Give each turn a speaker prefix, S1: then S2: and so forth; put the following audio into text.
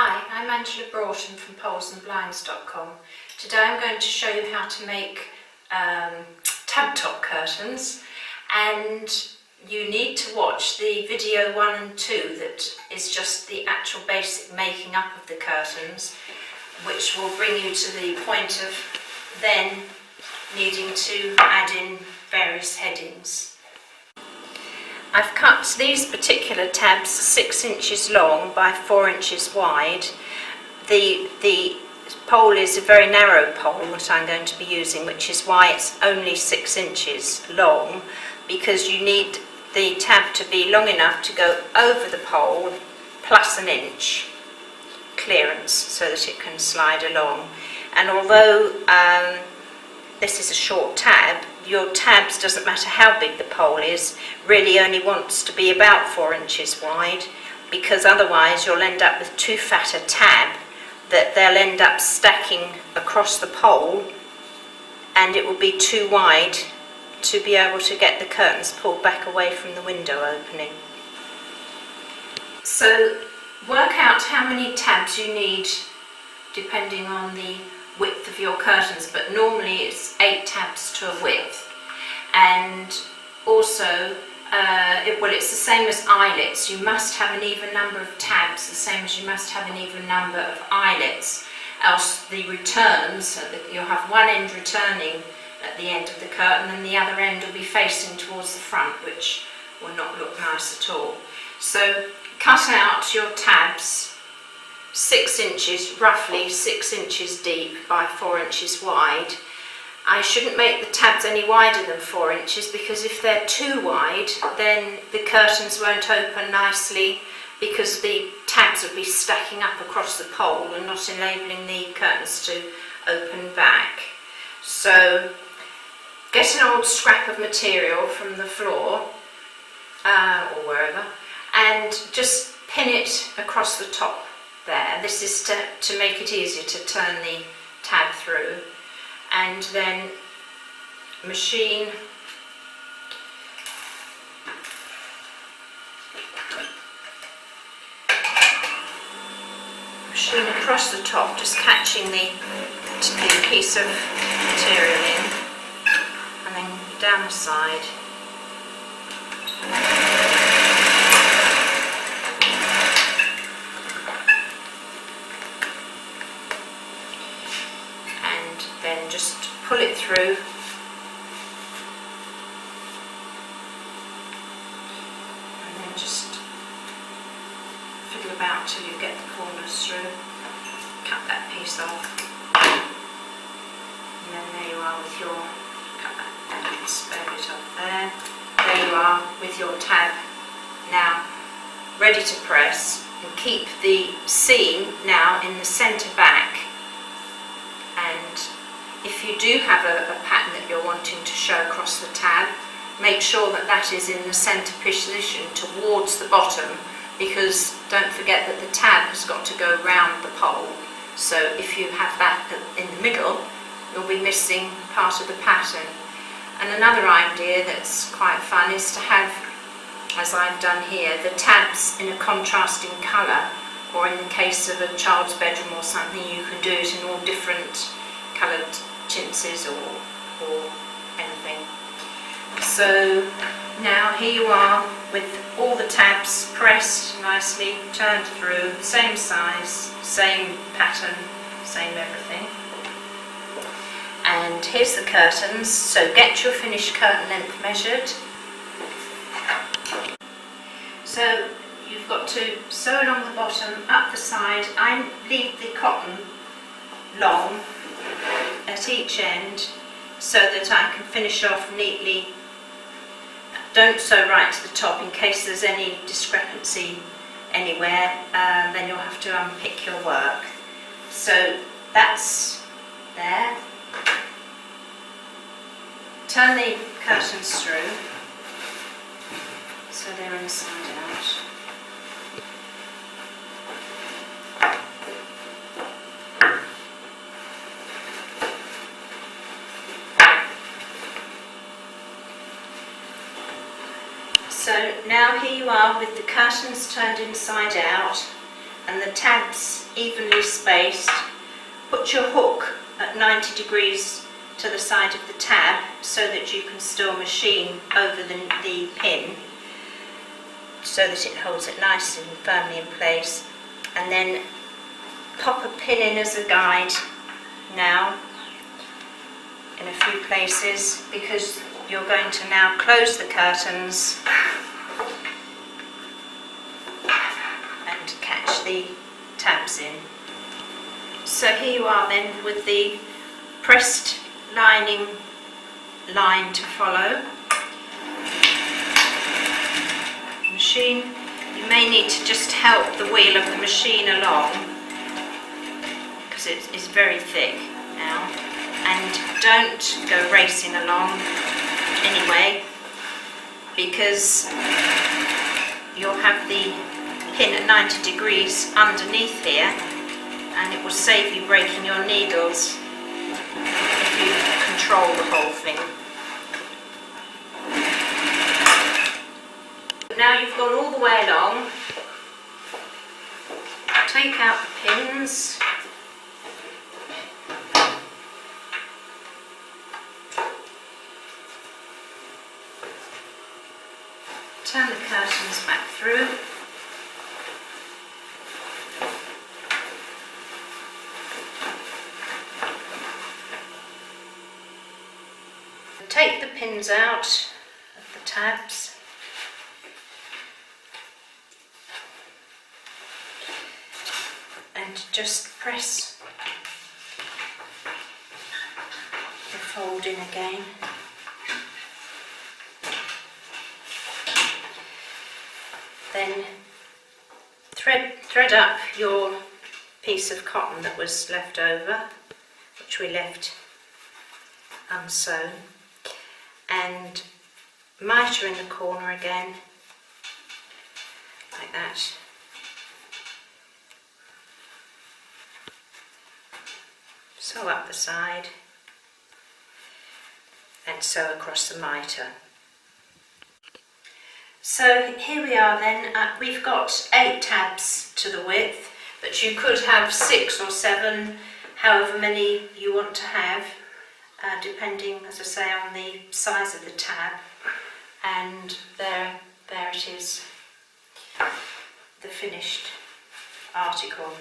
S1: Hi, I'm Angela Broughton from Polesandblinds.com. Today I'm going to show you how to make tab top curtains, and you need to watch the video 1 and 2 that is just the actual basic making up of the curtains, which will bring you to the point of then needing to add in various headings. I've cut these particular tabs 6 inches long by 4 inches wide. The pole is a very narrow pole that I'm going to be using, which is why it's only 6 inches long, because you need the tab to be long enough to go over the pole plus an inch clearance so that it can slide along. And although this is a short tab, your tabs, doesn't matter how big the pole is, really only wants to be about 4 inches wide, because otherwise you'll end up with too fat a tab that they'll end up stacking across the pole, and it will be too wide to be able to get the curtains pulled back away from the window opening. So work out how many tabs you need depending on the width of your curtains, but normally it's 8 tabs to a width. And also it's the same as eyelets. You must have an even number of tabs, the same as you must have an even number of eyelets, else the returns, so that you'll have one end returning at the end of the curtain and the other end will be facing towards the front, which will not look nice at all. So cut out your tabs 6 inches, roughly 6 inches deep by 4 inches wide. I shouldn't make the tabs any wider than 4 inches, because if they're too wide then the curtains won't open nicely, because the tabs will be stacking up across the pole and not enabling the curtains to open back. So get an old scrap of material from the floor or wherever and just pin it across the top there. This is to make it easier to turn the tab through, and then machine across the top, just catching the piece of material in, and then down the side. Then just pull it through, and then just fiddle about till you get the corners through. Cut that piece off, and then there you are with your, cut that spare bit off there. There you are with your tab now ready to press, and keep the seam now in the centre back. And if you do have a pattern that you're wanting to show across the tab, make sure that that is in the centre position towards the bottom, because don't forget that the tab has got to go round the pole. So if you have that in the middle, you'll be missing part of the pattern. And another idea that's quite fun is to have, as I've done here, the tabs in a contrasting colour, or in the case of a child's bedroom or something, you can do it in all different coloured chintzes or anything. So now here you are with all the tabs pressed nicely, turned through, same size, same pattern, same everything. And here's the curtains. So get your finished curtain length measured. So you've got to sew along the bottom, up the side. I leave the cotton long at each end so that I can finish off neatly. Don't sew right to the top in case there's any discrepancy anywhere, then you'll have to unpick your work. So that's there. Turn the curtains through so they're inside out. So now here you are with the curtains turned inside out, and the tabs evenly spaced. Put your hook at 90 degrees to the side of the tab so that you can still machine over the pin, so that it holds it nicely and firmly in place. And then pop a pin in as a guide now in a few places, because you're going to now close the curtains and catch the tabs in. So here you are then with the pressed lining line to follow. Machine, you may need to just help the wheel of the machine along because it is very thick now, and don't go racing along anyway, because you'll have the pin at 90 degrees underneath here, and it will save you breaking your needles if you control the whole thing. Now you've gone all the way along, take out the pins, turn the curtains back through, take the pins out of the tabs, and just press the fold in again. Then thread up your piece of cotton that was left over, which we left unsewn, and mitre in the corner again, like that. Sew up the side and sew across the mitre. So here we are then, we've got 8 tabs to the width, but you could have 6 or 7, however many you want to have, depending, as I say, on the size of the tab. And there it is, the finished article.